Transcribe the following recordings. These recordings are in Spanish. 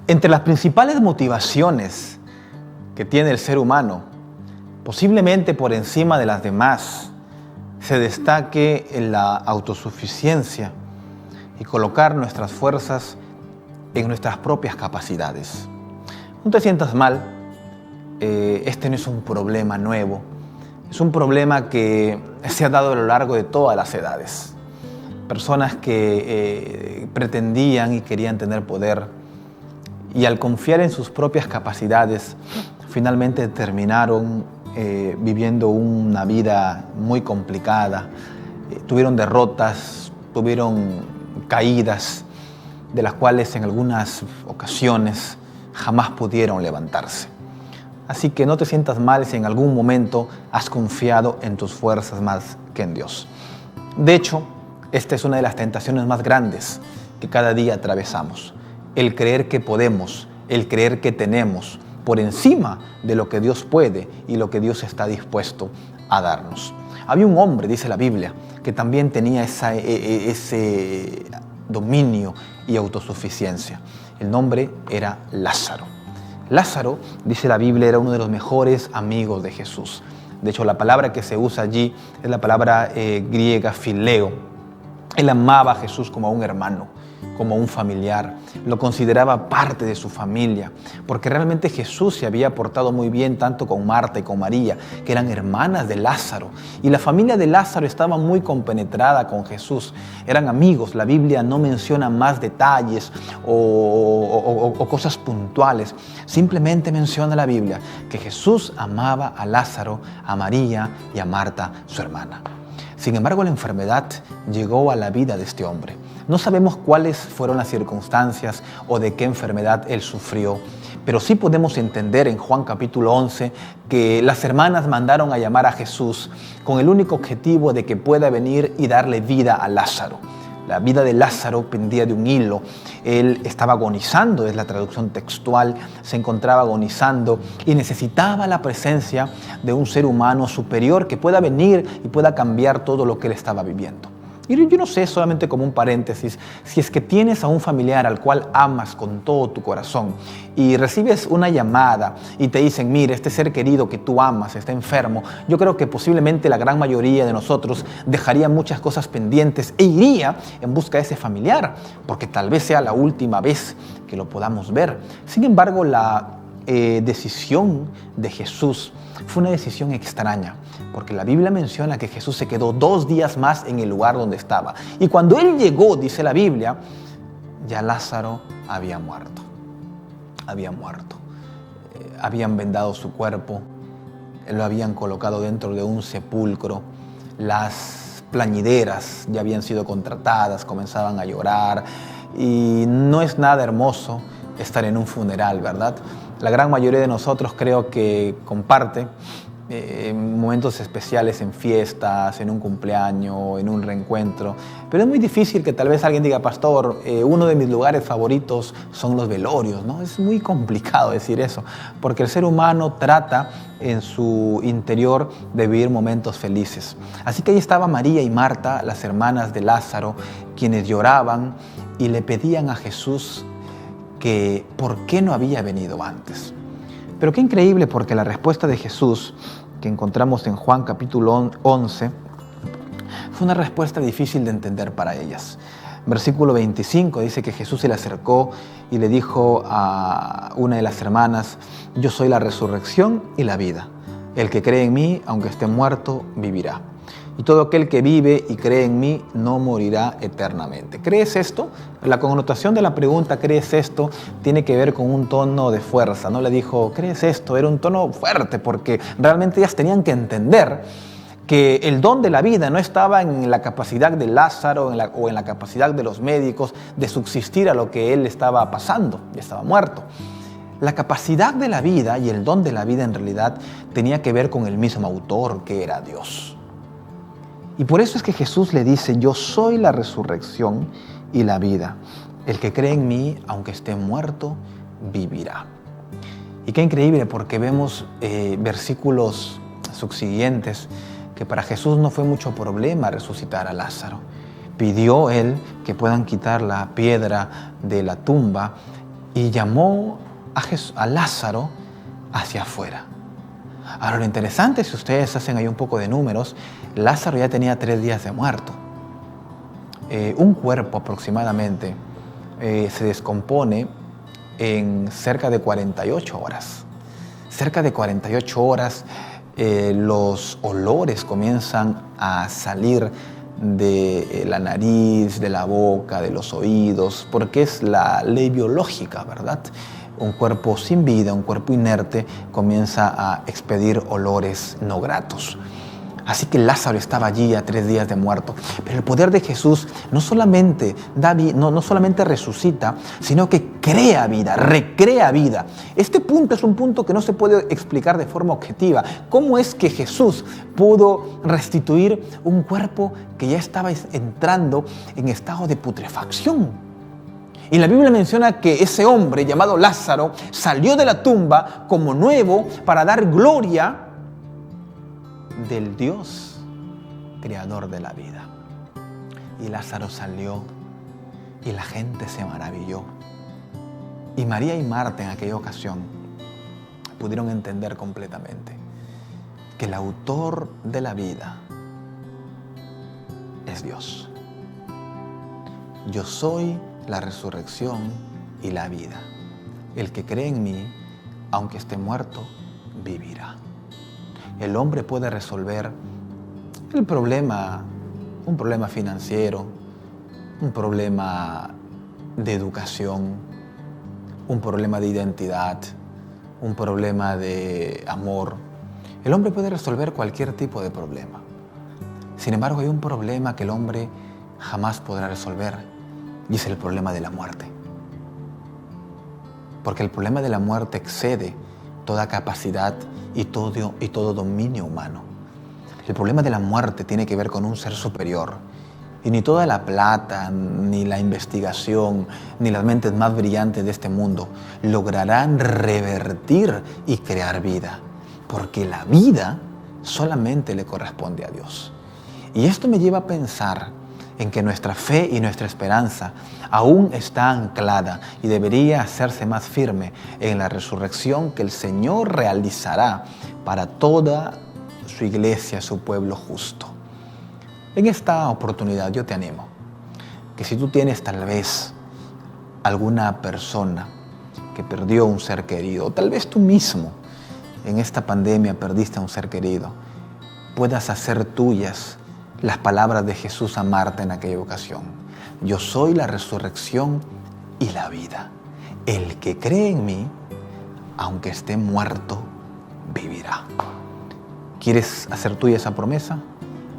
Entre las principales motivaciones que tiene el ser humano, posiblemente por encima de las demás, se destaque en la autosuficiencia y colocar nuestras fuerzas en nuestras propias capacidades. No te sientas mal, este no es un problema nuevo, es un problema que se ha dado a lo largo de todas las edades. Personas que pretendían y querían tener poder y al confiar en sus propias capacidades, finalmente terminaron viviendo una vida muy complicada. Tuvieron derrotas, tuvieron caídas, de las cuales en algunas ocasiones jamás pudieron levantarse. Así que no te sientas mal si en algún momento has confiado en tus fuerzas más que en Dios. De hecho, esta es una de las tentaciones más grandes que cada día atravesamos. El creer que podemos, el creer que tenemos por encima de lo que Dios puede y lo que Dios está dispuesto a darnos. Había un hombre, dice la Biblia, que también tenía ese dominio y autosuficiencia. El nombre era Lázaro. Lázaro, dice la Biblia, era uno de los mejores amigos de Jesús. De hecho, la palabra que se usa allí es la palabra griega fileo. Él amaba a Jesús como a un hermano, como a un familiar. Lo consideraba parte de su familia, porque realmente Jesús se había portado muy bien tanto con Marta y con María, que eran hermanas de Lázaro. Y la familia de Lázaro estaba muy compenetrada con Jesús. Eran amigos. La Biblia no menciona más detalles o cosas puntuales. Simplemente menciona la Biblia que Jesús amaba a Lázaro, a María y a Marta, su hermana. Sin embargo, la enfermedad llegó a la vida de este hombre. No sabemos cuáles fueron las circunstancias o de qué enfermedad él sufrió, pero sí podemos entender en Juan capítulo 11 que las hermanas mandaron a llamar a Jesús con el único objetivo de que pueda venir y darle vida a Lázaro. La vida de Lázaro pendía de un hilo. Él estaba agonizando, es la traducción textual, se encontraba agonizando y necesitaba la presencia de un ser humano superior que pueda venir y pueda cambiar todo lo que él estaba viviendo. Y yo no sé, solamente como un paréntesis, si es que tienes a un familiar al cual amas con todo tu corazón y recibes una llamada y te dicen, mire, este ser querido que tú amas está enfermo, yo creo que posiblemente la gran mayoría de nosotros dejaría muchas cosas pendientes e iría en busca de ese familiar, porque tal vez sea la última vez que lo podamos ver. Sin embargo, la decisión de Jesús fue una decisión extraña, porque la Biblia menciona que Jesús se quedó 2 días más en el lugar donde estaba. Y cuando él llegó, dice la Biblia, ya Lázaro había muerto. Había muerto. Habían vendado su cuerpo, lo habían colocado dentro de un sepulcro. Las plañideras ya habían sido contratadas, comenzaban a llorar. Y no es nada hermoso estar en un funeral, ¿verdad? La gran mayoría de nosotros creo que comparte momentos especiales en fiestas, en un cumpleaños, en un reencuentro. Pero es muy difícil que tal vez alguien diga, pastor, uno de mis lugares favoritos son los velorios, ¿no? Es muy complicado decir eso, porque el ser humano trata en su interior de vivir momentos felices. Así que ahí estaba María y Marta, las hermanas de Lázaro, quienes lloraban y le pedían a Jesús que por qué no había venido antes. Pero qué increíble, porque la respuesta de Jesús que encontramos en Juan capítulo 11 fue una respuesta difícil de entender para ellas. Versículo 25 dice que Jesús se le acercó y le dijo a una de las hermanas, yo soy la resurrección y la vida. El que cree en mí, aunque esté muerto, vivirá. Y todo aquel que vive y cree en mí no morirá eternamente. ¿Crees esto? La connotación de la pregunta, ¿crees esto?, tiene que ver con un tono de fuerza. No le dijo, ¿crees esto? Era un tono fuerte, porque realmente ellas tenían que entender que el don de la vida no estaba en la capacidad de Lázaro o en la capacidad de los médicos de subsistir a lo que él estaba pasando, ya estaba muerto. La capacidad de la vida y el don de la vida en realidad tenía que ver con el mismo autor, que era Dios. Y por eso es que Jesús le dice, yo soy la resurrección y la vida. El que cree en mí, aunque esté muerto, vivirá. Y qué increíble, porque vemos versículos subsiguientes que para Jesús no fue mucho problema resucitar a Lázaro. Pidió él que puedan quitar la piedra de la tumba y llamó a Lázaro hacia afuera. Ahora, lo interesante, si ustedes hacen ahí un poco de números, Lázaro ya tenía 3 días de muerto. Un cuerpo aproximadamente se descompone en cerca de 48 horas. Cerca de 48 horas los olores comienzan a salir de la nariz, de la boca, de los oídos, porque es la ley biológica, ¿verdad? Un cuerpo sin vida, un cuerpo inerte, comienza a expedir olores no gratos. Así que Lázaro estaba allí a 3 días de muerto. Pero el poder de Jesús no solamente no solamente resucita, sino que crea vida, recrea vida. Este punto es un punto que no se puede explicar de forma objetiva. ¿Cómo es que Jesús pudo restituir un cuerpo que ya estaba entrando en estado de putrefacción? Y la Biblia menciona que ese hombre llamado Lázaro salió de la tumba como nuevo para dar gloria del Dios creador de la vida. Y Lázaro salió y la gente se maravilló. Y María y Marta en aquella ocasión pudieron entender completamente que el autor de la vida es Dios. Yo soy la resurrección y la vida. El que cree en mí, aunque esté muerto, vivirá. El hombre puede resolver un problema financiero, un problema de educación, un problema de identidad, un problema de amor. El hombre puede resolver cualquier tipo de problema. Sin embargo, hay un problema que el hombre jamás podrá resolver, y es el problema de la muerte. Porque el problema de la muerte excede toda capacidad y todo dominio humano. El problema de la muerte tiene que ver con un ser superior. Y ni toda la plata, ni la investigación, ni las mentes más brillantes de este mundo lograrán revertir y crear vida. Porque la vida solamente le corresponde a Dios. Y esto me lleva a pensar en que nuestra fe y nuestra esperanza aún está anclada y debería hacerse más firme en la resurrección que el Señor realizará para toda su iglesia, su pueblo justo. En esta oportunidad yo te animo que si tú tienes tal vez alguna persona que perdió un ser querido, o tal vez tú mismo en esta pandemia perdiste a un ser querido, puedas hacer tuyas las palabras de Jesús a Marta en aquella ocasión. Yo soy la resurrección y la vida. El que cree en mí, aunque esté muerto, vivirá. ¿Quieres hacer tuya esa promesa?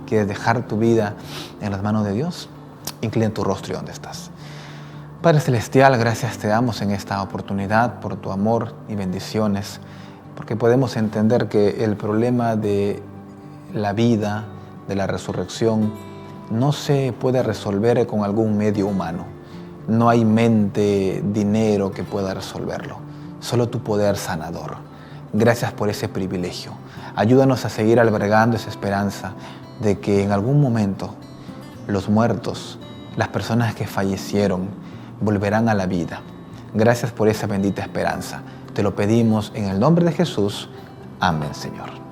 ¿Quieres dejar tu vida en las manos de Dios? Inclina tu rostro y donde estás. Padre Celestial, gracias te damos en esta oportunidad por tu amor y bendiciones, porque podemos entender que el problema de la vida, de la resurrección, no se puede resolver con algún medio humano. No hay mente, dinero que pueda resolverlo. Solo tu poder sanador. Gracias por ese privilegio. Ayúdanos a seguir albergando esa esperanza de que en algún momento los muertos, las personas que fallecieron, volverán a la vida. Gracias por esa bendita esperanza. Te lo pedimos en el nombre de Jesús. Amén, Señor.